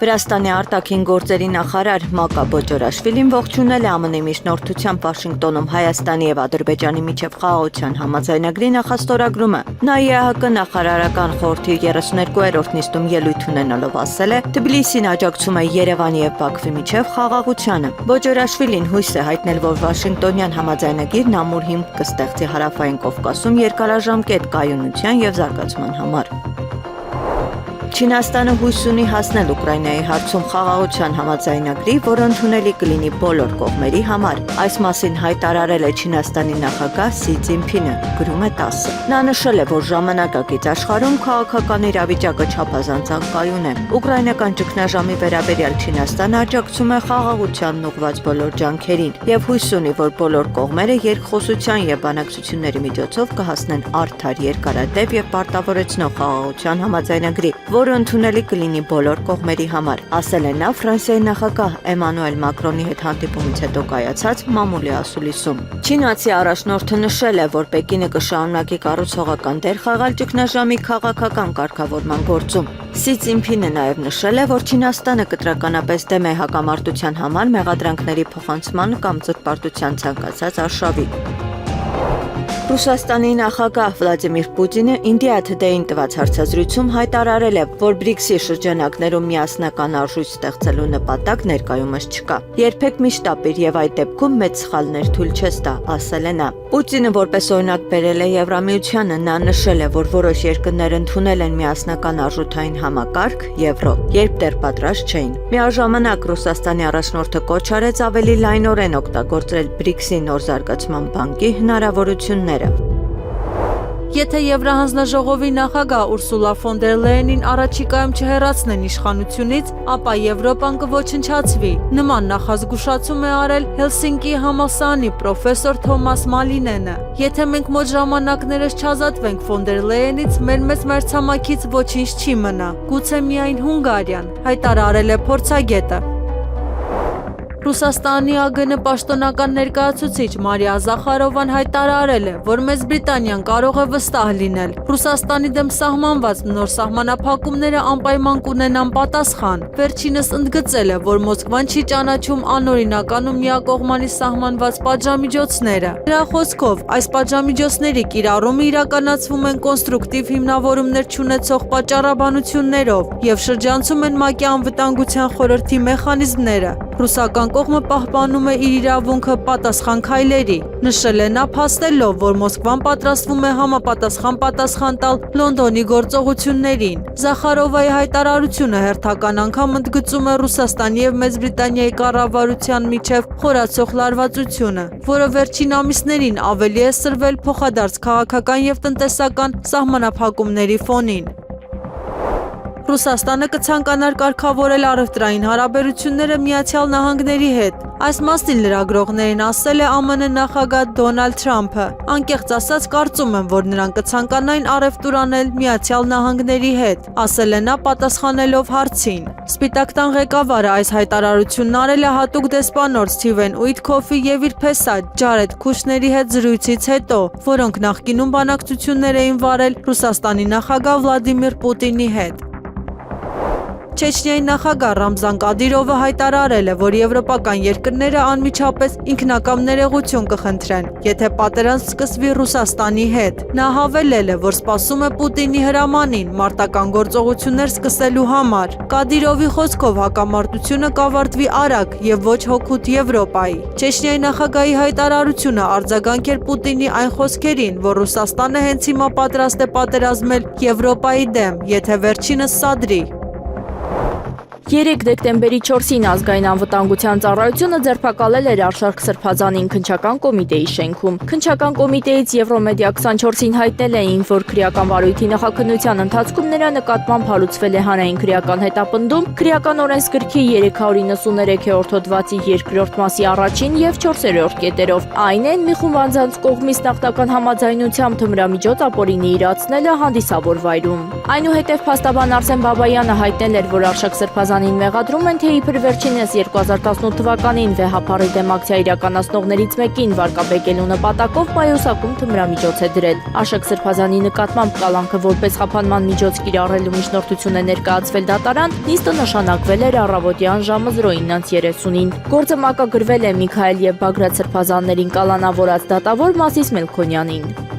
Վրաստանի արտաքին գործերի նախարար Մակա Բոջորաշվիլին ողջունել է ԱՄՆ-ի միջնորդությամբ Վաշինգտոնում Հայաստանի եւ Ադրբեջանի միջև խաղաղության համաձայնագրի նախաստորագրումը։ Նա ԵԱՀԿ նախարարական խորհրդի 32-րդ նիստում ելույթ ունենալով ասել է, Թբիլիսին աջակցում է Երևանի եւ Բաքվի միջև խաղաղությանը։ Բոջորաշվիլին հույս է հայտնել, որ Վաշինգտոնյան համաձայնագիրն ամուր հիմք կստեղծի Հարավային Կովկասում երկարաժամկետ կայունության եւ զարգացման համար։ Չինաստանը հույս ունի հասնել Ուկրաինայի հարցում խաղաղության համաձայնագրի, որը ընդունելի կլինի բոլոր կողմերի համար։ Այս մասին հայտարարել է Չինաստանի նախագահ Սի Ցզինփինը, գրում է ՏԱՍՍ։ Նա նշել է, որ ժամանակակից աշխարհում քաղաքական իրավիճակը չափազանց անկայուն է։ Ուկրաինական ճգնաժամի վերաբերյալ Չինաստանը աջակցում է խաղաղությանն ուղղված բոլոր ջանքերին եւ հույս ունի, որ բոլոր կողմերը երկխոսության եւ բանակցությունների միջոցով կհասնեն արդար, երկարատև եւ պարտավորեցնող խաղաղության համաձայնագրի, որը ընդունելի կլինի բոլոր կողմերի համար, ասել է նա Ֆրանսիայի նախագահ Էմանուել Մակրոնի հետ հանդիպումից հետո կայացած մամուլի ասուլիսում։ Չինացի առաջնորդը նշել է, որ Պեկինը կշարունակի կառուցողական դեր խաղալ ճգնաժամի քաղաքական կարգավորման գործում։ Սի Ցզինփինը նաև նշել է, որ Չինաստանը կտրականապես դեմ է հակամարտության համար մեղադրանքների փոխանցման կամ զրպարտության ցանկացած արշավի։ Ռուսաստանի նախագահ Վլադիմիր Պուտինը India Today-ին տված հարցազրույցում հայտարարել է, որ BRICS-ի շրջանակներում միասնական արժույթ ստեղծելու նպատակ ներկայումս չկա։ Երբեք միշտ ապիր եւ այդ դեպքում մեծ սխալներ թույլ չես տա, ասել է նա։ Պուտինը որպես օրինակ բերել է Եվրամիությանը, նա նշել է, որ որոշ երկրներ ընդունել են միասնական արժութային համակարգ եվրո, երբ դեռ պատրաստ չէին։ Միաժամանակ Ռուսաստանի առաջնորդը կոչ արեց ավելի լայնորեն օգտագործել BRICS-ի նոր զարգացման բանկի հնարավորությունները։ Եթե Եվրահանձնաժողովի նախագահ Ուրսուլա ֆոն դեր Լեյենին առաջիկայում չհեռացնեն իշխանությունից, ապա Եվրոպան կոչնչացվի։ Նման նախազգուշացում է արել Հելսինկի համալսարանի պրոֆեսոր Թոմաս Մալինենը։ Եթե մենք մոտ ժամանակներս չազատվենք ֆոն դեր Լեյենից, մեր մեծ մայրցամաքից ոչինչ չի մնա, գուցե միայն Հունգարիան, հայտարարել է փորձագետը։ Ռուսաստանի ԱԳՆ պաշտոնական ներկայացուցիչ Մարիա Զախարովան հայտարարել է, որ Մեծ Բրիտանիան կարող է վստահ լինել։ Ռուսաստանի դեմ սահմանված նոր սահմանափակումները անպայման կունենան պատասխան։ Վերջինս ընդգծել է, որ Մոսկվան չի ճանաչում անօրինական ու միակողմանի սահմանված պատժամիջոցները։ Դրա խոսքով, այս պատժամիջոցների կիրառումը իրականացվում են կոնստրուկտիվ հիմնավորումներ չունեցող պատճառաբանություններով եւ շրջանցում են ՄԱԿ-ի անվտանգության խորհրդի մեխանիզմները։ Ռուսական կողմը պահպանում է իր իրավունքը պատասխան քայլերի, նշել է նա փաստելով, որ Մոսկվան պատրաստվում է համապատասխան պատասխան տալ Լոնդոնի գործողություններին։ Զախարովայի հայտարարությունը հերթական անգամ ընդգծում է Ռուսաստանի եւ Մեծ Բրիտանիայի կառավարության միջև խորացող լարվածությունը, որը վերջին ամիսներին ավելի է սրվել փոխադարձ քաղաքական եւ տնտեսական սահմանափակումների ֆոնին։ Ռուսաստանը կցանկանար կարգավորել առևտրային հարաբերությունները Միացյալ Նահանգների հետ։ Այս մասին լրագրողներին ասել է ԱՄՆ նախագահ Դոնալդ Թրամփը։ Անկեղծ ասած, կարծում եմ, որ նրանք կցանկանային առևտուր անել Միացյալ Նահանգների հետ, ասել է նա պատասխանելով հարցին։ Սպիտակ տան ղեկավարը այս հայտարարությունն արել է հատուկ դեսպանոր Սթիվեն Ուիթքոֆի եւ իր փեսա Ջարեդ Քուշների հետ զրույցից հետո, որոնք նախկինում բանակցություններ էին վարել Ռուսաստանի նախագահ Վլադիմիր Պուտինի հետ։ Չեչնիայի նախագահ Ռամզան Կադիրովը հայտարարել է, որ եվրոպական երկրները անմիջապես ինքնակամ ներողություն կխնդրեն, եթե պատերազմ սկսվի Ռուսաստանի հետ։ Նա հավելել է, որ սպասում է Պուտինի հրամանին մարտական գործողություններ սկսելու համար։ Կադիրովի խոսքով հակամարտությունը կավարտվի արագ եւ ոչ հօգուտ Եվրոպայի։ Չեչնիայի նախագահի հայտարարությունը արձագանք էր Պուտինի այն խոսքերին, որ Ռուսաստանը հենց հիմա պատրաստ է պատերազմել Եվրոպայի դեմ, եթե վերջինս սադրի։ 3 դեկտեմբերի 4-ին ազգային անվտանգության ծառայությունը ձերբակալել էր Արշակ Սրբազանին քննչական կոմիտեի շենքում։ Քննչական կոմիտեից Եվրոմեդիա 24-ին հայտնել էին, որ քրեական վարույթի նախաքննության ընթացքում նրա նկատմամբ հարուցվել է հանրային քրեական հետապնդում քրեական օրենսգրքի 393-րդ հոդվածի 2-րդ մասի 1-ին եւ 4-րդ կետերով։ Այն են մի խումբ անձանց կողմից նախնական համաձայնությամբ թմրամիջոց ապօրինի իրացնելը հանդիսավոր վայրում։ Այնուհետև փաստաբան Արսեն Բաբայանը հայտնել էր, որ Արշակ Սրբազանի սրբազանին մեղադրում են, թե իբր վերջինս 2018 թվականին վեհապարի դեմ ակցիա իրականացնողներից մեկին վարկաբեկելու նպատակով պայուսակում թմրամիջոց է դրել։ Աշոկ Սրբազանի նկատմամբ կալանքը որպես խափանման միջոց կիրառելու միջնորդություն է ներկայացվել դատարան, նիստը նշանակվել էր առավոտյան ժամը 09:30-ին։ Գործը մակագրվել է Միքայել եւ Բագրատ Սրբազաններին կալանավորած դատավոր Մասիս Մելքոնյանին։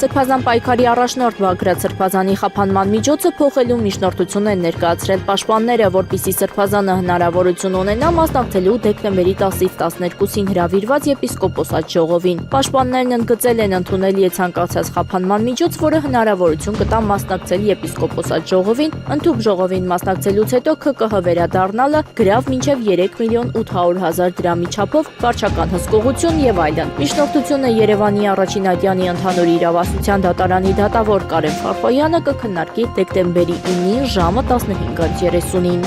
Սրբազան պայքարի առաջնորդ Բագրատ Սրբազանի խափանման միջոցը փոխելու միջնորդություն են ներկայացրել պաշտպանները, որպեսզի Սրբազանը հնարավորություն ունենա մասնակցելու դեկտեմբերի 10-ից 12-ին հրավիրված եպիսկոպոսատ ժողովին։ Պաշտպաններն ընդգծել են ընդունել ցանկացած խափանման միջոց, որը հնարավորություն կտա մասնակցել եպիսկոպոսատ ժողովին, ընդհանուր ժողովին մասնակցելուց հետո ՔԿՀ վերադառնալը, գրավ մինչև 3.800.000 դրամի չափով վարչական հսկողություն եւ այլն։ Միջնորդությունը Երևանի առաջին ատյանի ընդհանուր իրավասության դատարանի դատավոր Կարեն Ֆարֆոյանը կքննարկի դեկտեմբերի 9-ին ժամը 15:30-ին։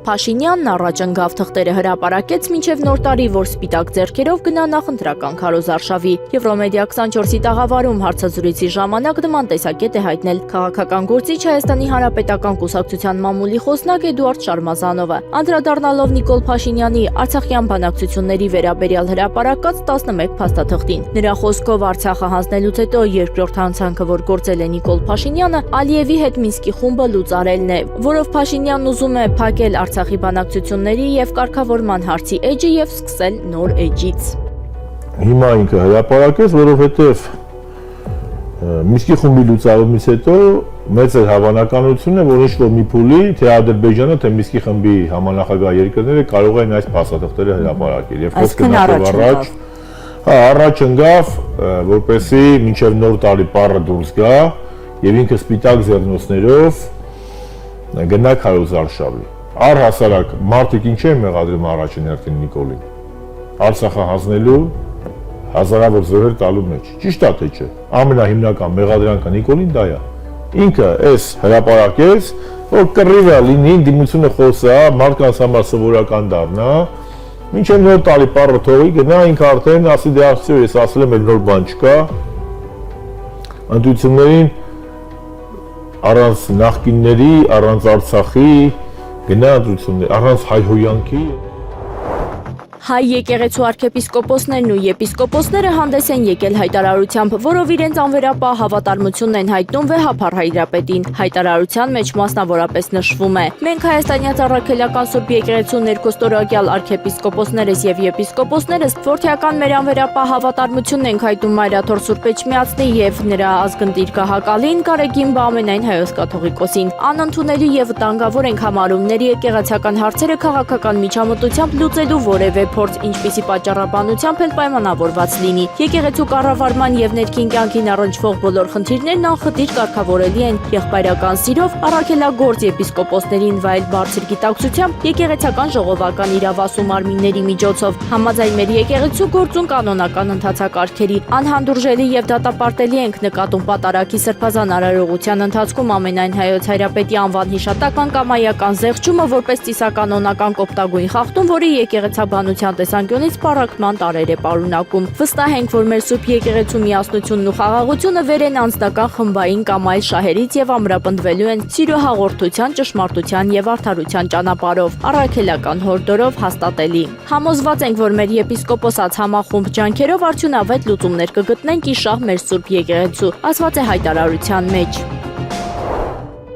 Փաշինյանն առաջ ընկավ թղթերը հրապարակեց մինչև նոր տարի, որ սպիտակ ձեռքերով գնա նախընտրական քարոզարշավի։ Եվրոմեդիա 24-ի տաղավարում հարցազրույցի ժամանակ նման տեսակետ է հայտնել քաղաքական գործիչ Հայաստանի Հանրապետական կուսակցության մամուլի խոսնակ Էդուարդ Շարմազանովը, անդրադառնալով Նիկոլ Փաշինյանի արցախյան բանակցությունների վերաբերյալ հրապարակած 11 փաստաթղթին։ Նրա խոսքով Արցախը հանձնելուց հետո երկրորդ հանցանքը, որ գործել է Նիկոլ Փաշինյանը, Ալիևի հետ Մինսկի խումբը լուծարելն է, որով Փաշինյանն ուզում է փակել Արցախի բանակցությունների եւ կարգավորման հարցի էջը եւ սկսել նոր էջից։ Հիմա ինքը հրապարակեց, որովհետեւ Մինսկի խումբի լուծարումից հետո մեծ է հավանականությունը, որ ինչ-որ մի փուլի թե Ադրբեջանը, թե Մինսկի խմբի համանախագահ երկրները կարող են այս փաստաթղթերը հրապարակել եւ խոսքը առաջ առաջ ընկավ, որպեսզի մինչեւ նոր տարի պարը դուրս գա եւ ինքը սպիտակ ձեռնոցներով գնա քարոզարշավի։ Առհասարակ մարդիկ ինչ են մեղադրում առաջին հերթին Նիկոլին, Արցախը հանձնելու հազարավոր զոհեր տալու մեջ, ճիշտ է թե չէ, ամենահիմնական մեղադրանքը Նիկոլին դա է, ինքը այս հրապարակեց, որ կռիվը լինի, դիմությունը խոսա, մարդկանց համար սովորական դառնա, մինչև նոր տարի պարը թողի գնա, ինքը արդեն ասի դե ասի, ես ասել եմ նոր բան չկա, ընտրություններին առանց նախկինների, առանց Արցախի գնա ընտրություններ, առանց հայհոյանքի։ Հայ եկեղեցու arczepiskoposներն ու եպիսկոպոսները հանդես են եկել հայտարարությամբ, որով իրենց անվերապահ հավատարմությունն են հայտնում վեհապար Հայրապետին։ Հայտարարության մեջ մասնավորապես նշվում է. Մենք հայաստանյան առաքելական Սուրբ եկեղեցու ներկոստորագյալ arczepiskoposներս եւ եպիսկոպոսներս որդիական մեր անվերապահ հավատարմությունն ենք հայտնում Մայրաթոր Սուրբ Էջմիածնի եւ նրա ազգընտիր Կահակալին Կարեգին Բամենայն Հայոց կաթողիկոսին։ Անընդունելի եւ վտանգավոր ենք համարում ների եկեղեցական հարցերը քաղաքական միջամտությամբ լուծելու որևէ փորձ, ինչպիսի պատճառաբանությամբ էլ պայմանավորված լինի։ Եկեղեցու կառավարման եւ ներքին կյանքին առնչվող բոլոր խնդիրներն անխտիր կարգավորելի են եղբայրական սիրով, առաքելագործ եպիսկոպոսներին վայել բարձր գիտակցությամբ, եկեղեցական ժողովական իրավասու մարմինների միջոցով, համաձայն մեր եկեղեցու գործուն կանոնական ընթացակարգերի, անհանդուրժելի եւ դատապարտելի ենք նկատում պատարագի սրբազան արարողության ընթացքում ամենայն Հայոց Հայրապետի անվան հիշատական կամայական զեղչումը որպես ծիսականոնական կոպտագույն խախտում, որի եկեղեցաբանության տեսանկյունից պառակտման տարեր է պարունակում։ Վստահ ենք, որ մեր Սուրբ եկեղեցու միասնությունն ու խաղաղությունը վեր են անձնական խմբային կամ այլ շահերից եւ ամրապնդվելու են սիրո հաղորդության, ճշմարտության եւ արդարության ճանապարհով, առաքելական հորդորով հաստատելի։ Համոզված ենք, որ մեր եպիսկոպոսած համախումբ ջանքերով արդյունավետ լուծումներ կգտնենք իշահ մեր Սուրբ եկեղեցու, ասված է հայտարարության մեջ։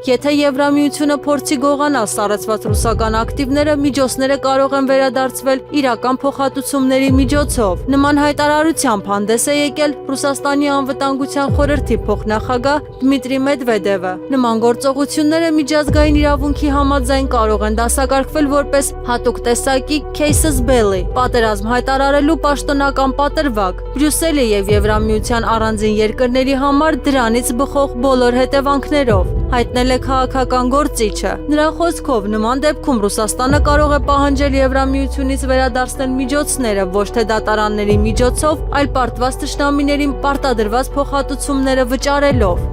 Եթե Եվրամիությունը փորձի գողանալ սառեցված ռուսական ակտիվները, միջոցները կարող են վերադարձվել իրական փոխհատուցումների միջոցով։ Նման հայտարարությամբ հանդես է եկել Ռուսաստանի անվտանգության խորհրդի փոխնախագահ Դմիտրի Մեդվեդևը։ Նման գործողությունները միջազգային իրավունքի համաձայն կարող են դասակարգվել որպես հատուկ տեսակի casus belli, պատերազմ հայտարարելու պաշտոնական պատրվակ, Բրյուսելի եւ Եվրամիության առանձին երկրների համար դրանից բխող բոլոր հետևանքներով։ Հայտնել է քաղաքական գործիչը։ Նրա խոսքով նման դեպքում Ռուսաստանը կարող է պահանջել Եվրամիությունից վերադարձնել միջոցները ոչ թե դատարանների միջոցով, այլ պարտված թշնամիներին պարտադրված փոխհատուցումները վճարելով։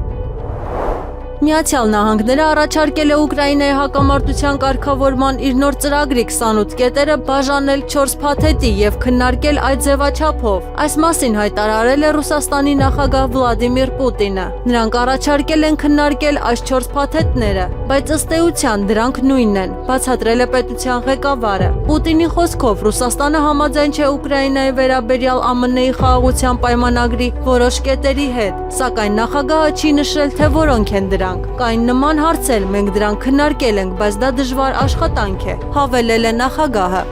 Միացյալ Նահանգները առաջարկել է Ուկրաինայի հակամարտության կարգավորման իր նոր ծրագրի 28 կետերը բաժանել 4 փաթեթի եւ քննարկել այդ ձևաչափով։ Այս մասին հայտարարել է Ռուսաստանի նախագահ Վլադիմիր Պուտինը։ Նրանք առաջարկել են քննարկել այս 4 փաթեթները, բայց ըստ էության դրանք նույնն են, բացատրել է պետության ղեկավարը։ Պուտինի խոսքով Ռուսաստանը համաձայն չէ Ուկրաինայի վերաբերյալ ԱՄՆ-ի խաղաղության պայմանագրի որոշ կետերի հետ, սակայն նախագահը չի նշել, թե որոնք են դրանք։ Կային նման հարցեր, մենք դրանք քննարկել ենք, բայց դա դժվար աշխատանք է, հավելել է նախագահը։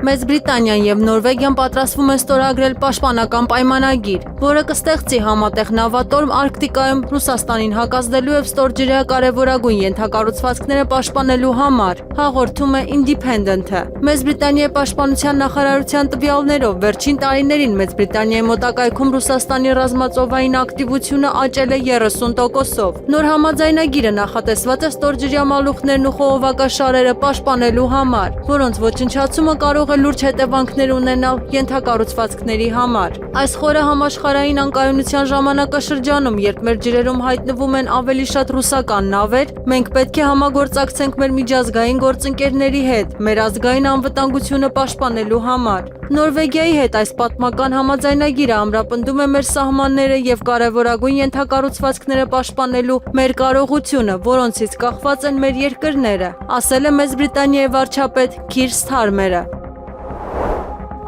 Մեծ Բրիտանիան եւ Նորվեգիան պատրաստվում են ստորագրել պաշտպանական պայմանագիր, որը կստեղծի համատեղ նավատորմ Արկտիկայում Ռուսաստանին հակազդելու եւ ստորջրյա կարեւորագույն ենթակառուցվածքները պաշտպանելու համար, հաղորդում է Independent-ը։ Մեծ Բրիտանիայի պաշտպանության նախարարության տվյալներով վերջին տարիներին Մեծ Բրիտանիայի մոտակայքում Ռուսաստանի ռազմածովային ակտիվությունը աճել է 30%-ով։ Նոր համաձայնագիրը նախատեսված է ստորջրյա մալուխներն ու խողովակաշարերը պաշտպանելու համար, որոնց ոչնչացումը կարող լուրջ հետևանքներ ունենալ ենթակառուցվածքների համար։ Այս խորը համաշխարհային անկայունության ժամանակաշրջանում, երբ մեր ջրերում հայտնվում են ավելի շատ ռուսական նավեր, մենք պետք է համագործակցենք մեր միջազգային գործընկերների հետ, մեր ազգային անվտանգությունը պաշտպանելու համար։ Նորվեգիայի հետ այս պատմական համաձայնագիրը ամրապնդում է մեր սահմանները եւ կարեւորագույն ենթակառուցվածքները պաշտպանելու մեր կարողությունը, որոնցից կախված են մեր երկրները, ասել է Մեծ Բրիտանիայի վարչապետ Քիր Սթարմերը։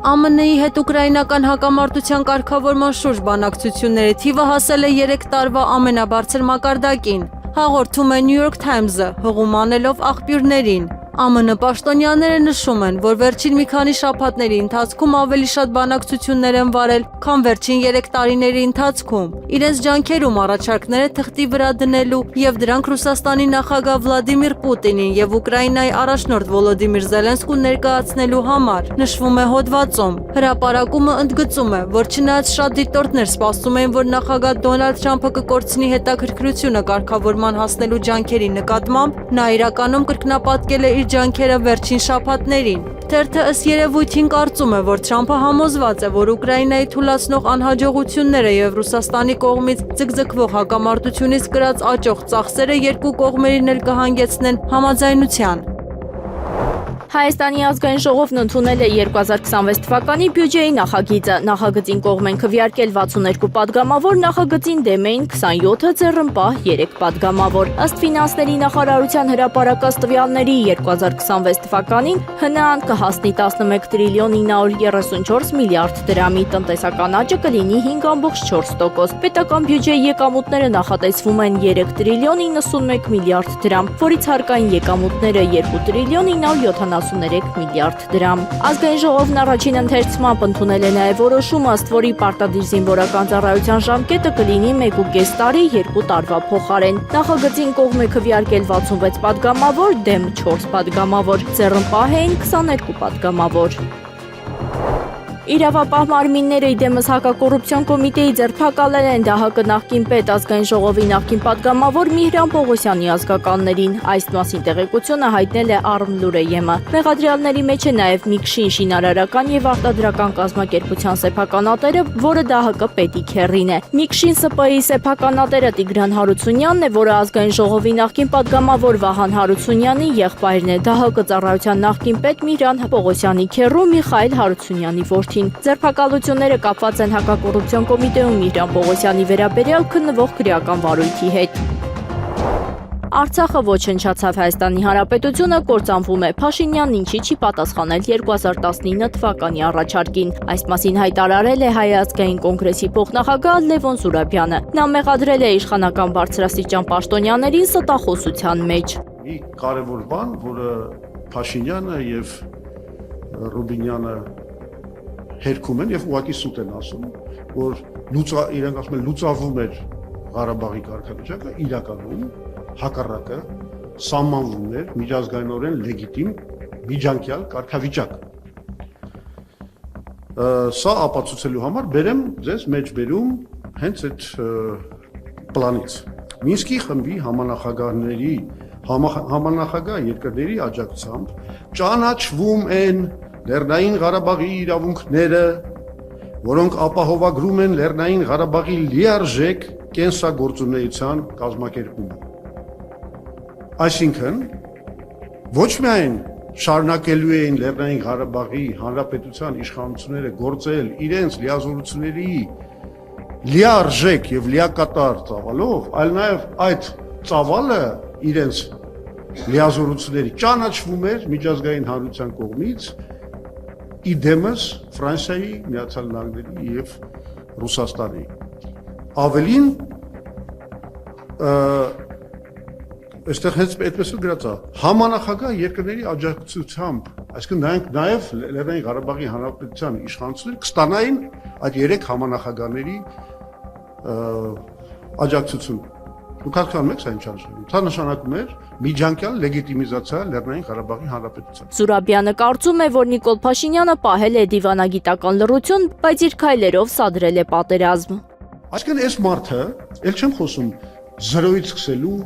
ԱՄՆ-ի հետ ուկրաինական հակամարտության կարգավորման շուրջ բանակցությունների թիվը հասել է 3 տարվա ամենաբարձր մակարդակին, հաղորդում է New York Times-ը, հղում անելով աղբյուրներին։ ԱՄՆ պաշտոնյաները նշում են, որ վերջին մի քանի շաբաթների ընթացքում ավելի շատ բանակցություններ են վարել, քան վերջին 3 տարիների ընթացքում։ Իրենց ջանքերում առաջարկները թղթի վրա դնելու եւ դրանք Ռուսաստանի նախագահ Վլադիմիր Պուտինին եւ Ուկրաինայի առաջնորդ Վոլոդիմիր Զելենսկուն ներկայացնելու համար, նշվում է հոդվածում։ Հրապարակումը ընդգծում է, որ չնայած շատ դիտորդներ սպասում էին, որ նախագահ Դոնալդ Թրամփը կկորցնի հետաքրքրությունը կարգավորման հասնելու ջանքերի նկատմամբ, նա իրականում կրկնապատկել է իր ջանքերը վերջին շաբաթներին։ Թերթը ըստ երևույթին կարծում է, որ Թրամփը համոզված է, որ Ուկրաինայի թուլացնող անհաջողությունները եւ Ռուսաստանի կողմից ձգձգվող հակամարտությունից կրած աճող ծախսերը երկու կողմերին էլ կհանգեցնեն համաձայնության։ Հայաստանի ազգային ժողովն ընդունել է 2026 թվականի բյուջեի նախագիծը։ Նախագծին կողմ են քվեարկել 62 падգամավոր, նախագծին դեմ էին 27-ը, ձեռնպահ 3 падգամավոր։ Ըստ ֆինանսների նախարարության հրապարակած տվյալների 2026 թվականին ՀՆԱ-ն կհասնի 11 տրիլիոն 934 միլիարդ դրամի, տնտեսական աճը կլինի 5.4%։ Պետական բյուջեի եկամուտները նախատեսվում են 3 տրիլիոն 91 միլիարդ դրամ, որից հարկային եկամուտները 2 տրիլիոն 973 միլիարդ դրամ։ Ազգային ժողովն առաջին ընթերցմամբ ընդունել է նաև որոշումը, ըստ որի պարտադիր զինվորական ծառայության ժամկետը կլինի 1.5 տարի 2 տարվա փոխարեն։ Նախագծին կողմ է քվեարկել 66 падգամավոր, դեմ 4 падգամավոր, ձեռնպահ էին 22 падգամավոր։ Իրավապահ մարմինները իդեմս հակակոռուպցիոն կոմիտեի ձերբակալել են ԴՀԿ նախկին պետ ազգային ժողովի նախկին падգամավոր Միհրան Պողոսյանի ազգականներին։ Այս մասին տեղեկությունը հայտնել է Արմլուրեյեմը։ Մեղադրյալների մեջ է նաև Միքշին շինարարական եւ արտադրական կազմակերպության սեփականատերը, որը ԴՀԿ պետի քեռին է։ Միքշին ՍՊ-ի սեփականատերը Տիգրան Հարությունյանն է, որը ազգային ժողովի նախկին падգամավոր Վահան Հարությունյանի եղբայրն է։ ԴՀԿ ծառայության նախկին պետ Միհրան Պողոսյանի քեռու Միխայել Հարությունյանի որդին։ Ձերբակալությունները կապված են հակակոռուպցիոն կոմիտեում Միհրան Պողոսյանի վերաբերյալ քննվող քրեական վարույթի հետ։ Արցախը ոչնչացավ, Հայաստանի Հանրապետությունը կործանվում է, Փաշինյանն ինչի չի պատասխանել 2019 թվականի առաջարկին։ Այս մասին հայտարարել է Հայ ազգային կոնգրեսի փոխնախագահ Լևոն Զուրաբյանը։ Նա մեղադրել է իշխանական բարձրաստիճան պաշտոնյաներին ստախոսության մեջ։ Մի կարևոր բան, որը Փաշինյանը եւ Ռուբինյանը հերքում են եւ ուղղակի սուտ են ասում, որ իրենք ասում են լուծավում էր Ղարաբաղի կարգավիճակը, իրականում հակառակը սահմանվում էր միջազգայինորեն լեգիտիմ միջանկյալ կարգավիճակ։ Սա ապացուցելու համար բերեմ ձեզ մեջ բերում հենց այդ պլանից։ Մինսկի խմբի համանախագահների համանախագահ երկրների աջակցությամբ ճանաչվում են Լեռնային Ղարաբաղի իրավունքները, որոնք ապահովագրում են Լեռնային Ղարաբաղի լիարժեք կենսագործունեության կազմակերպումը։ Այսինքն ոչ միայն շարունակելու էին Լեռնային Ղարաբաղի Հանրապետության իշխանությունները գործել իրենց լիազորությունների լիարժեք եւ լիակատար ծավալով, այլ նաեւ այդ ծավալը իրենց լիազորությունների ճանաչվում էր միջազգային հանրության կողմից իդեմս Ֆրանսիայի, Միացյալ Նահանգների եւ Ռուսաստանի։ Ավելին այստեղ հենց այդպես էլ գրած է համանախագահ երկրների աջակցությամբ, այսինքն նաև Լեռնային Ղարաբաղի Հանրապետության իշխանությունները կստանային այդ 3 համանախագահների աջակցությունը։ Դուք հասկանում եք սա ինչ նշանակում։ Դա նշանակում էր միջանկյալ լեգիտիմիզացիա Լեռնային Ղարաբաղի Հանրապետության։ Զուրաբյանը կարծում է, որ Նիկոլ Փաշինյանը պահել է դիվանագիտական լռություն, բայց իր քայլերով սադրել է պատերազմ։ Այսինքն այս մարդը, ել չեմ խոսում զրոյից սկսելու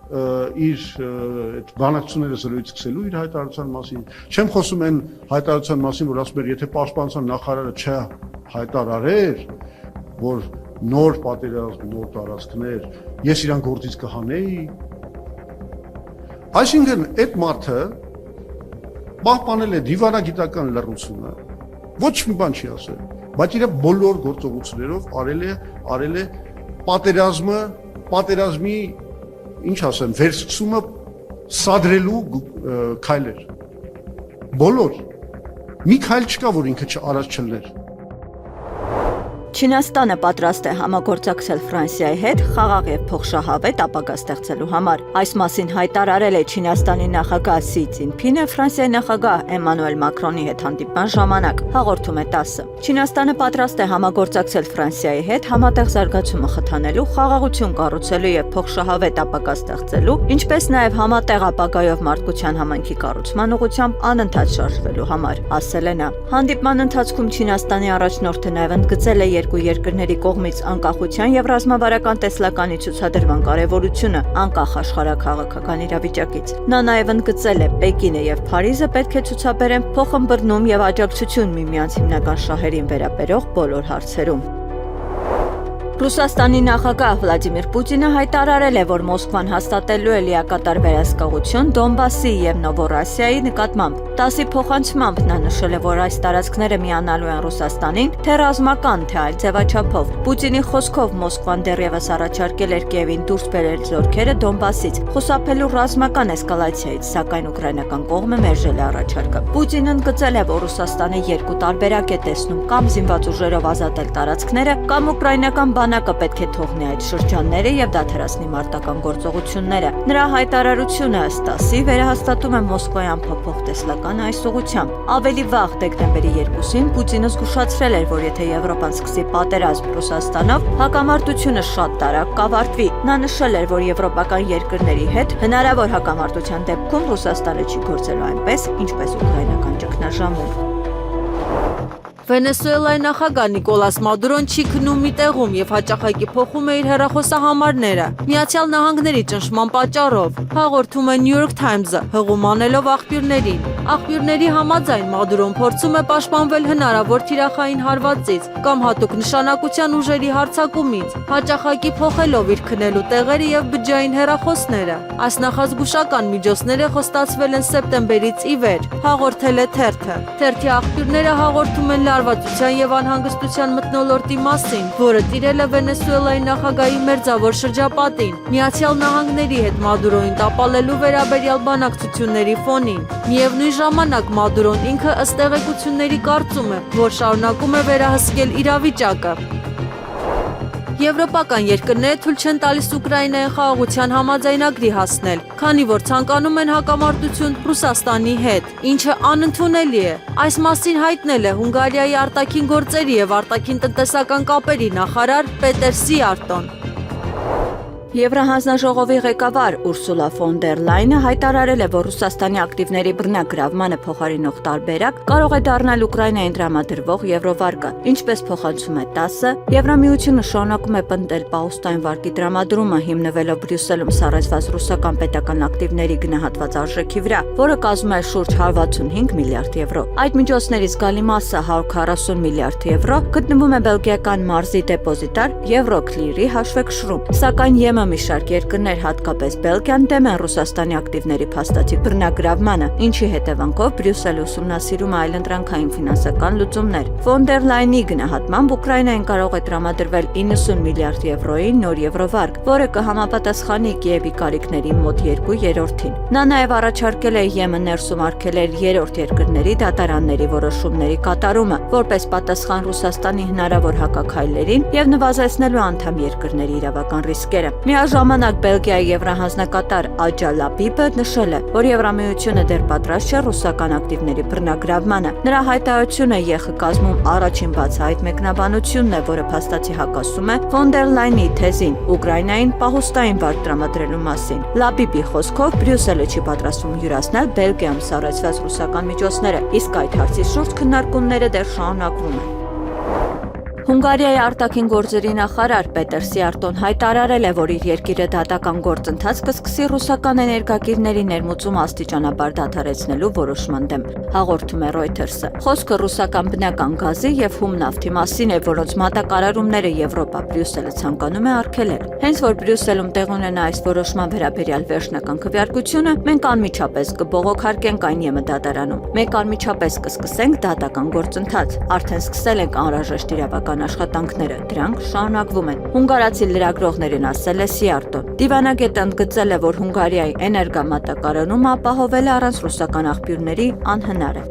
իր այդ բանակցությունները զրոյից սկսելու իր հայտարարության մասին, չեմ խոսում այն հայտարարության մասին, որ ասում էր, եթե պաշտպանության նախարարը չհայտարարեր, որ նոր պատերազմ, նոր տարածքներ, ես իրան գործից կհանեի։ Այսինքն այդ մարդը պահպանել է դիվանագիտական լռությունը, ոչ մի բան չի ասել, բայց իր բոլոր գործողություններով արել է պատերազմի ինչ ասեմ, վերսկսումը սադրելու քայլեր։ Բոլոր։ Մի քայլ չկա, որ ինքը չարած չլներ։ Չինաստանը պատրաստ է համագործակցել Ֆրանսիայի հետ խաղաղ եւ փոխշահավետ ապագա ստեղծելու համար։ Այս մասին հայտարարել է Չինաստանի նախագահ Սի Ցզինփինը Ֆրանսիայի նախագահ Էմանուել Մակրոնի հետ հանդիպման ժամանակ, հաղորդում է ՏԱՍՍ։ Չինաստանը պատրաստ է համագործակցել Ֆրանսիայի հետ համատեղ զարգացումը խթանելու, խաղաղություն կառուցելու եւ փոխշահավետ ապագա ստեղծելու, ինչպես նաեւ համատեղ ապագայով մարդկության համայնքի կառուցման ուղղությամբ անընդհատ շարժվելու համար, ասել է նա։ Հանդիպման ընթացքում Չինաստանի առաջնորդը նաեւ ընդգծել է երկու երկրների կողմից անկախության եւ ռազմավարական տեսլականի ցուցադրման կարեւորությունը անկախ աշխարհաքաղաքական իրավիճակից։ Նա նաեւ ընդգծել է Պեկինը եւ Փարիզը պետք է ցուցաբերեն փոխըմբռնում եւ աջակցություն միմյանց հիմնական շահերին վերաբերող բոլոր հարցերում։ Ռուսաստանի նախագահ Վլադիմիր Պուտինը հայտարարել է, որ Մոսկվան հաստատելու է լիակատար վերահսկողություն Դոնբասի եւ Նովորոսիայի նկատմամբ։ ՏԱՍՍ-ի փոխանցմամբ նա նշել է, որ այս տարածքները միանալու են Ռուսաստանին, թե ռազմական, թե այլ ձևաչափով։ Պուտինի խոսքով Մոսկվան դեռևս առաջարկել էր Կիևին դուրս բերել զորքերը Դոնբասից, խուսափելու ռազմական էսկալացիայից, սակայն ուկրաինական կողմը մերժել է առաջարկը։ Պուտինն ընդգծել է, որ Ռուսաստանը երկու տարբերակ է տեսնում՝ կամ զինված ուժերով ազատել տարածքները, կամ ուկրաինական բանակը պետք է թողնի այդ շրջանները եւ դադարեցնի մարտական գործողությունները։ Նրա հայտարարությունը ըստ ՏԱՍՍ-ի վերահաստատում է Մոսկվայի անփոփոխ տեսլականը այս ուղղությամբ։ Ավելի վաղ դեկտեմբերի 2-ին Պուտինը զգուշացրել էր, որ եթե Եվրոպան սկսի պատերազմ Ռուսաստանով, հակամարտությունը շատ տարածք կավարտվի։ Նա նշել էր, որ եվրոպական երկրների հետ հնարավոր հակամարտության դեպքում Ռուսաստանը չի գործելու այնպես, ինչպես ուկրաինական ճգնաժամում։ Վենեսուելայի նախագահ Նիկոլաս Մադուրոն չի քնում մի տեղում եւ հաճախակի փոխում է իր հեռախոսահամարները։ Միացյալ Նահանգների ճնշման պատճառով, հաղորդում է New York Times-ը, հղում անելով աղբյուրներին։ Աղբյուրների համաձայն Մադուրոն փորձում է պաշտպանվել հնարավոր թիրախային հարվածից կամ հատուկ նշանակության ուժերի հարձակումից, հաճախակի փոխելով իր քնելու տեղերը եւ բջջային հեռախոսները։ Այս նախազգուշական միջոցները խոստացվել են սեպտեմբերից ի վեր, հաղորդել է թերթը։ Թերթի աղբյուրները հաղորդում են լարվածության եւ անհանգստության մթնոլորտի մասին, որը տիրել է Վենեսուելայի նախագահի մերձավոր շրջապատին, Միացյալ Նահանգների հետ Մադուրոին տապալելու վերաբերյալ բանակցությունների ֆոնին։ Միևնույն ժամանակ Մադուրոն ինքը ըստ տեղեկությունների կարծում է, որ շարունակում է վերահսկել իրավիճակը։ Եվրոպական երկրները թույլ չեն տալիս Ուկրաինայի խաղաղության համաձայնագրի հասնել, քանի որ ցանկանում են հակամարտություն Ռուսաստանի հետ, ինչը անընդունելի է։ Այս մասին հայտնել է Հունգարիայի արտաքին գործերի եւ արտաքին տնտեսական կապերի նախարար Պետեր Սիարտոն։ Եվրահանձնաժողովի ղեկավար Ուրսուլա ֆոն դեր Լայնը հայտարարել է, որ Ռուսաստանի ակտիվների բռնագրավմանը փոխարինող տարբերակ կարող է դառնալ Ուկրաինային տրամադրվող եվրովարկը, ինչպես փոխանցում է ՏԱՍՍ-ը, Եվրամիությունը շարունակում է պնդել պահուստային վարկի տրամադրումը հիմնվելով Բրյուսելում սառեցված ռուսական պետական ակտիվների գնահատված արժեքի վրա, որը կազմում է շուրջ 165 միլիարդ եվրո։ Այդ միջոցների զգալի մասը 140 միլիարդ եվրո գտնվում է բելգիական մարզի դեպոզիտար Euroclear-ի հաշվեկշռում, սակայն ԵՄ մի շարք երկրներ, հատկապես Բելգիան, դեմ են Ռուսաստանի ակտիվների փաստացի բռնագրավմանը, ինչի հետևանքով Բրյուսելը ուսումնասիրում է այլընտրանքային ֆինանսական լուծումներ։ Ֆոն դեր Լայնի գնահատմամբ Ուկրաինային կարող է տրամադրվել 90 միլիարդ եվրոյի նոր եվրովարկ, որը կհամապատասխանի Կիևի կարիքների մոտ 2/3-ին։ Նա նաև առաջարկել է ԵՄ ներսում արգելել երրորդ երկրների դատարանների որոշումների կատարումը, որպես պատասխան Ռուսաստանի հնարավոր հակաքայլերին եւ նվազեցնելու անդամ երկրների իրավական ռիսկերը։ Միաժամանակ Բելգիայի եվրահանձնակատար Աջա Լապիպը նշել է, որ Եվրամիությունը դեռ պատրաստ չէ ռուսական ակտիվների բռնագրավմանը։ Նրա հայտարարությունը ԵԽ կազմում առաջին բացահայտ մեկնաբանությունն է, որը փաստացի հակասում է ֆոն դեր Լայնի թեզին Ուկրաինային պահուստային վարկ տրամադրելու մասին։ Լապիպի խոսքով Բրյուսելը չի պատրաստվում յուրացնել Բելգիայում սառեցված ռուսական միջոցները, իսկ այդ հարցի շուրջ քննարկումները դեռ շարունակվում են։ Հունգարիայի արտաքին գործերի նախարար Պետեր Սիարտոն հայտարարել է, որ իր երկիրը դատական գործընթաց կսկսի ռուսական էներգակիրների ներմուծումը աստիճանաբար դադարեցնելու որոշման դեմ, հաղորդում է Reuters-ը։ Խոսքը ռուսական բնական գազի եւ հում նավթի մասին է, որոնց մատակարարումները Եվրոպա Բրյուսելը ցանկանում է արգելել։ Հենց որ Բրյուսելում տեղ ունենա այս որոշման վերաբերյալ վերջնական քվեարկությունը, մենք անմիջապես կբողոքարկենք այն ԵՄ դատարանում։ Մենք անմիջապես կսկսենք դատական գործընթաց։ Արդեն սկսել ենք անհրաժեշտ իրավական աշխատանքները, դրանք շարունակվում են։ Հունգարացի լրագրողներին ասել է Սիարտոն։ Դիվանագետը ընդգծել է, որ Հունգարիայի էներգամատակարարումը ապահովել է առանց ռուսական աղբյուրների անհնար է։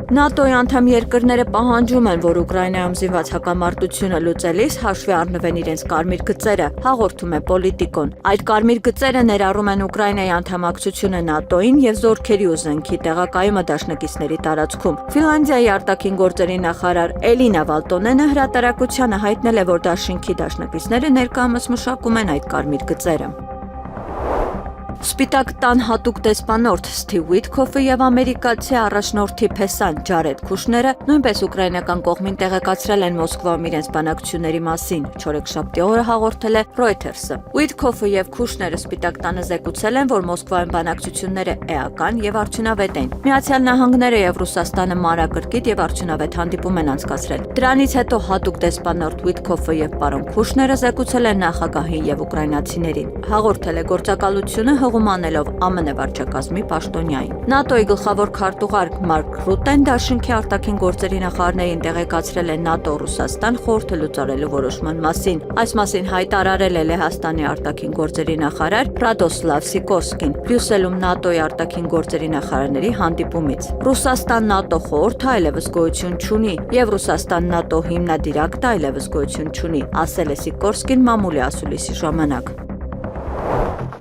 ՆԱՏՕ-ի անդամ երկրները պահանջում են, որ Ուկրաինայում զինված հակամարտությունը լուծելիս հաշվի առնվեն իրենց կարմիր գծերը, հաղորդում է Պոլիտիկոն։ Այդ կարմիր գծերը ներառում են Ուկրաինայի անդամակցությունը ՆԱՏՕ-ին եւ զորքերի ու զենքի տեղակայումը դաշնակիցների տարածքում։ Ֆինլանդիայի արտաքին գործերի նախարար Էլինա Վալտոնենը հրատարակությանը հայտնել է, որ դաշինքի դաշնակիցները ներկայումս մշակում են այդ կարմիր գծերը։ Սպիտակ տան հատուկ դեսպանորդ Սթիվ Ուիթքոֆը եւ ամերիկացի առաջնորդի փեսան Ջարեդ Քուշները նույնպես ուկրաինական կողմին տեղեկացրել են Մոսկվայում իրենց բանակցությունների մասին, չորեքշաբթի օրը հաղորդել է Reuters-ը։ Ուիթքոֆը եւ Քուշները Սպիտակ տանը զեկուցել են, որ Մոսկվայում բանակցությունները էական եւ արդյունավետ են։ Միացյալ Նահանգները եւ Ռուսաստանը մանրակրկիտ եւ արդյունավետ հանդիպում են անցկացրել։ Դրանից հետո հատուկ դեսպանորդ Ուիթքոֆը եւ պարոն Քուշները զեկուցել են նախագահին եւ ուկրաինացիներին։ Հաղորդել է գործակալությունը հողումանելով ԱՄՆ վարչակազմի պաշտոնյային։ ՆԱՏՕ-ի գլխավոր քարտուղար Մարկ Ռուտեն դաշինքի արտաքին գործերի նախարարներին տեղեկացրել է ՆԱՏՕ-Ռուսաստան խորհուրդը լուծարելու որոշման մասին։ Այս մասին հայտարարել է Լեհաստանի արտաքին գործերի նախարար Ռադոսլավ Սիկորսկին Բրյուսելում ՆԱՏՕ-ի արտաքին գործերի նախարարների հանդիպումից։ Ռուսաստան-ՆԱՏՕ խորհուրդը այլևս գոյություն չունի եւ Ռուսաստան-ՆԱՏՕ հիմնադիր ակտը այլևս գոյություն չունի, ասել է Սիկորսկին մամուլի ասուլիսի ժամանակ։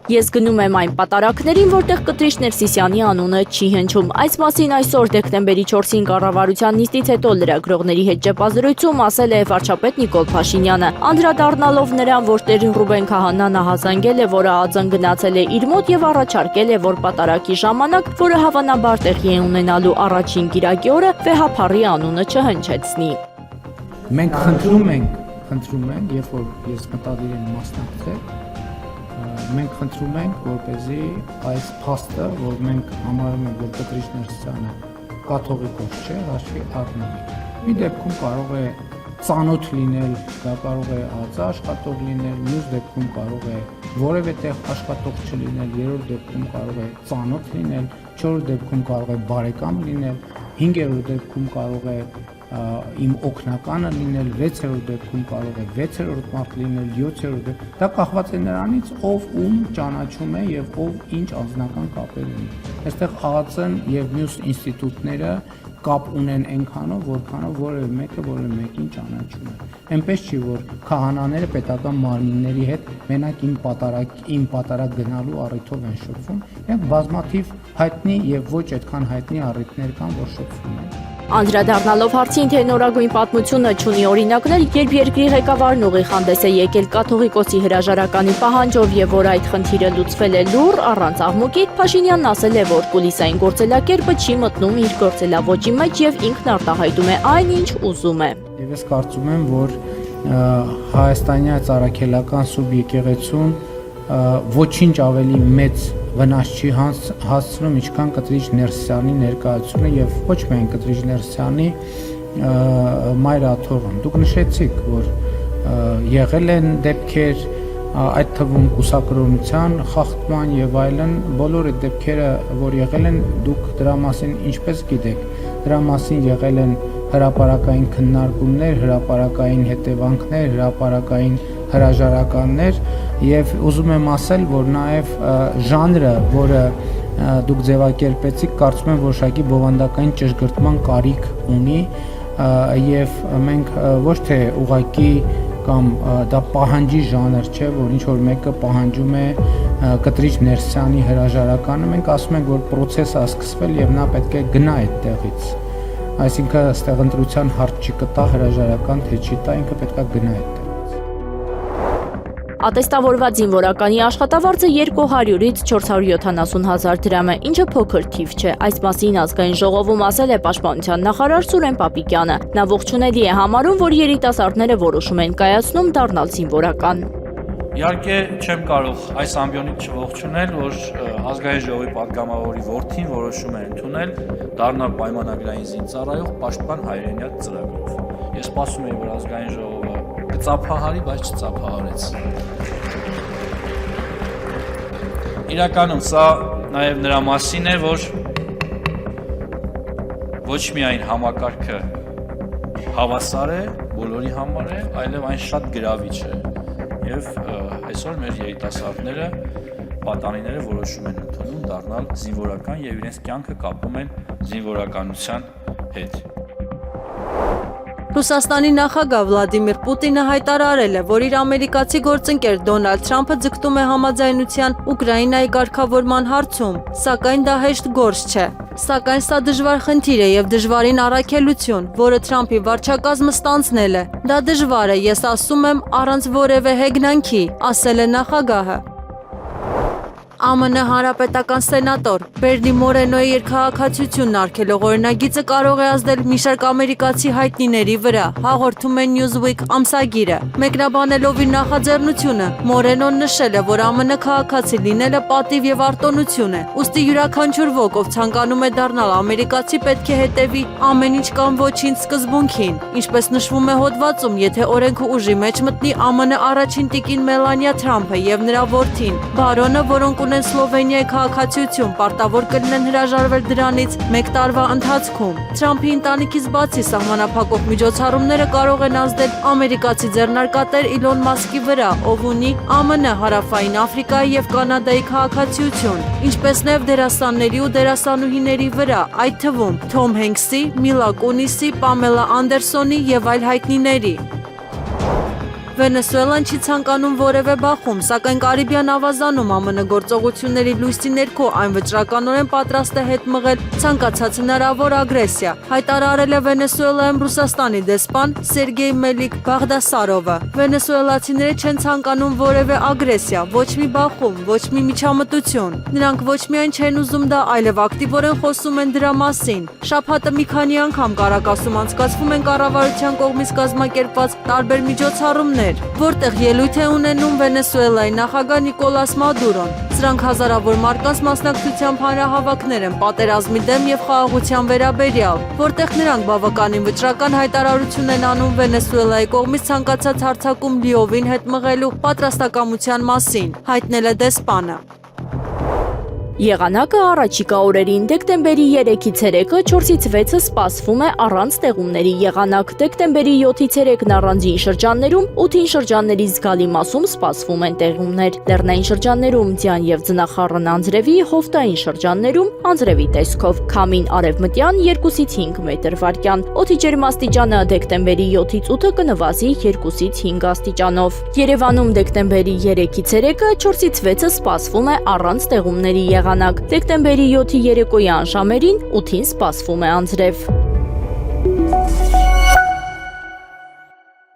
Ես գնում եմ այն պատարակներին, որտեղ Կտրիշ Ներսիսյանի անունը չի հնչում։ Այս մասին այսօր դեկտեմբերի 4-ին կառավարության նիստից հետո լրագրողների հետ ճեպազրույցում ասել է վարչապետ Նիկոլ Փաշինյանը, անդրադառնալով նրան, որ տեր Ռուբեն Քահանան ահազանգել է, որը ԱԱԾ-ն գնացել է իր մոտ եւ առաջարկել է, որ պատարակի ժամանակ, որը հավանաբար տեղի է ունենալու առաջին կիրակի օրը, վեհափառի անունը չհնչեցնի։ Մենք խնդրում ենք, երբ որ ես մտադիր եմ մասնակցել, մենք խնդրում ենք, որպեսզի այս փաստը, որ մենք համարում ենք, որ Կտրիշ Ներսիսյանը կաթողիկոս չէ, հաշվի առնվի։ Մի դեպքում կարող է ծանոթ լինել, դա կարող է ԱԱԾ աշխատող լինել, մյուս դեպքում կարող է որևէ տեղ աշխատող չլինել, երրորդ դեպքում կարող է ծանոթ լինել, չորրորդ դեպքում կարող է բարեկամ լինել, հինգերորդ դեպքում կարող է իմ օգնականը լինել, 6-րդ դեպքում կարող է 6-րդ մարդ լինել, 7-րդ դեպքում։ Դա կախված է նրանից, ով ում ճանաչում է եւ ով ինչ անձնական կապեր ունի։ Այստեղ ԱԱԾ-ն եւ մյուս ինստիտուտները կապ ունեն այնքանով, որքանով որևէ մեկը որևէ մեկին ճանաչում է։ Այնպես չի, որ քահանաները պետական մարմինների հետ մենակ իմ պատարակ գնալու առիթով են շփվում, իրենք բազմաթիվ հայտնի եւ ոչ այդքան հայտնի առիթներ կան, որ շփվում են։ Անդրադառնալով հարցին, թե նորագույն պատմությունը չունի օրինակներ, երբ երկրի ղեկավարն ուղիղ հանդես է եկել կաթողիկոսի հրաժարականի պահանջով եւ որ այդ խնդիրը լուծվել է լուռ առանց աղմուկի, Փաշինյանն ասել է, որ կուլիսային գործելակերպը չի մտնում իր գործելավոճի մեջ եւ ինքն արտահայտում է այն, ինչ ուզում է։ Եվ ես կարծում եմ, որ հայաստանյա ծառայելական սուբեկեղեցուն ոչինչ ավելի մեծ վնաս չի հասցնում, ինչքան Կտրիչ Ներսյանի ներկայությունը եւ ոչ միայն Կտրիչ Ներսյանի մայր աթոռն։ Դուք նշեցիք, որ եղել են դեպքեր, այդ թվում կուսակրոնության խախտման եւ այլն, բոլոր այդ դեպքերը, որ եղել են, դուք դրա մասին ինչպես գիտեք, դրա մասին եղել են հրապարակային քննարկումներ, հրապարակային հետևանքներ, հրապարակային հրաժարականներ եւ ուզում եմ ասել, որ նաեւ ժանրը, որը դուք ձևակերպեցիք, կարծում եմ, որ շակի բովանդակային ճշգրտման կարիք ունի եւ մենք ոչ թե ուղակի կամ դա պահանջի ժանր չէ, որ ինչ որ մեկը պահանջում է Կտրիչ Ներսյանի հրաժարականը, մենք ասում ենք, որ process-ը սկսվել եւ նա պետք է գնա այդ տեղից։ Այսինքն այստեղ ընտրության հարց չկտա հրաժարական, թե չի տա, ինքը պետք է գնա այդ տեղից։ Ատեստավորված զինվորականի աշխատավարձը 200-ից 470 հազար դրամ է, ինչը փոքր թիվ չէ։ Այս մասին ազգային ժողովում ասել է Պաշտպանության նախարար Սուրեն Պապիկյանը։ Նա ողջունելի է համարում, որ երիտասարդները որոշում են կայացնում դառնալ զինվորական։ Իհարկե չեմ կարող այս ամբիոնից չողջունել, որ ազգային ժողովի պատգամավորի որդին որոշում է ընդունել դառնալ պայմանագրային զինծառայող պաշտպան հայրենիաց ծրագրով։ Ես սպասում եմ, որ ազգային ժողովը կծափահարի, բայց չծափահարեց։ Իրականում սա նաև նրա մասին է, որ ոչ միայն համակարգը հավասար է, բոլորի համար է, այլև այն շատ գրավիչ է։ Եվ այսօր մեր երիտասարդները, պատանիները որոշում են ընդունում դառնալ զինվորական եւ իրենց կյանքը կապում են զինվորականության հետ։ Ռուսաստանի նախագահ Վլադիմիր Պուտինը հայտարարել է, որ իր ամերիկացի գործընկեր Դոնալդ Թրամփը ձգտում է համաձայնության Ուկրաինայի կարգավորման հարցում, սակայն դա հեշտ գործ չէ։ Սակայն սա դժվար խնդիր է եւ դժվարին առաքելություն, որը Թրամփի վարչակազմը ստանձնել է։ Դա դժվար է, ես ասում եմ, առանց որևէ հեգնանքի, ասել է նախագահը։ ԱՄՆ հանրապետական սենատոր Բերնի Մորենոյի երկհաղաքացիությունն արգելող օրինագիծը կարող է ազդել մի շարք ամերիկացի հայտնիների վրա, հաղորդում է Newsweek ամսագիրը։ Մեկնաբանելով իր նախաձեռնությունը, Մորենոն նշել է, որ ԱՄՆ քաղաքացի լինելը պատիվ եւ արտոնություն է։ Ուստի յուրաքանչյուր ոք, ով ցանկանում է դառնալ ամերիկացի, պետք է հետևի ամեն ինչ կամ ոչինչ սկզբունքին։ Ինչպես նշվում է հոդվածում, եթե օրենքը ուժի մեջ մտնի ԱՄՆ առաջին տիկին Մելանիա Թրամփը եւ նրա որդին, բարոնը, որոնք ունեն Սլովենիայի քաղաքացիություն, պարտավոր կլինեն հրաժարվել դրանից 1 տարվա ընթացքում։ Թրամփի ընտանիքից բացի սահմանափակող միջոցառումները կարող են ազդել ամերիկացի ձեռնարկատեր Իլոն Մասկի վրա, ով ունի ԱՄՆ, Հարավային Աֆրիկայի եւ Կանադայի քաղաքացիություն, ինչպես նաեւ դերասանների ու դերասանուհիների վրա, այդ թվում Թոմ Հենքսի, Միլա Կունիսի, Պամելա Անդերսոնի եւ այլ հայտնիների։ Վենեսուելան չի ցանկանում որևէ բախում, սակայն Կարիբյան ավազանում ԱՄՆ գործողությունների լույսի ներքո այն վճռականորեն պատրաստ է հետ մղել ցանկացած հնարավոր ագրեսիա, հայտարարել է Վենեսուելայում Ռուսաստանի դեսպան Սերգեյ Մելիք Բաղդասարովը։ Վենեսուելացիները չեն ցանկանում որևէ ագրեսիա, ոչ մի բախում, ոչ մի միջամտություն։ Նրանք ոչ միայն չեն ուզում դա, այլև ակտիվորեն խոսում են դրա մասին։ Շաբաթը մի քանի անգամ Կարակասում անցկացվում են կառավարության կողմից կազմակերպված տարբեր միջոցառումներ, որտեղ ելույթ է ունենում Վենեսուելայի նախագահ Նիկոլաս Մադուրոն։ Սրանք հազարավոր մարդկանց մասնակցությամբ հանրահավաքներ են պատերազմի դեմ եւ խաղաղության վերաբերյալ, որտեղ նրանք բավականին վճռական հայտարարություն են անում Վենեսուելայի կողմից ցանկացած հարձակում լիովին հետ մղելու պատրաստակամության մասին, հայտնել է դեսպանը։ Եղանակը առաջիկա օրերին դեկտեմբերի 3-ից 3-ը 4-ից 6-ը սպասվում է առանց տեղումների եղանակ, դեկտեմբերի 7-ից 3-ն առանձին շրջաններում, 8-ին շրջանների զգալի մասում սպասվում են տեղումներ, լեռնային շրջաններում ձյան եւ ձնախառն անձրևի, հովտային շրջաններում անձրևի տեսքով, քամին արևմտյան 2-ից 5 մետր վարկյան, օդի ջերմաստիճանը դեկտեմբերի 7-ից 8-ը կնվազի 2-ից 5 աստիճանով։ Երևանում դեկտեմբերի 3-ից 3-ը 4-ից 6-ը սպասվում է առանց տեղումների եղանակ, դեկտեմբերի 7-ի երեկոյան ժամերին 8-ին սպասվում է անձրև։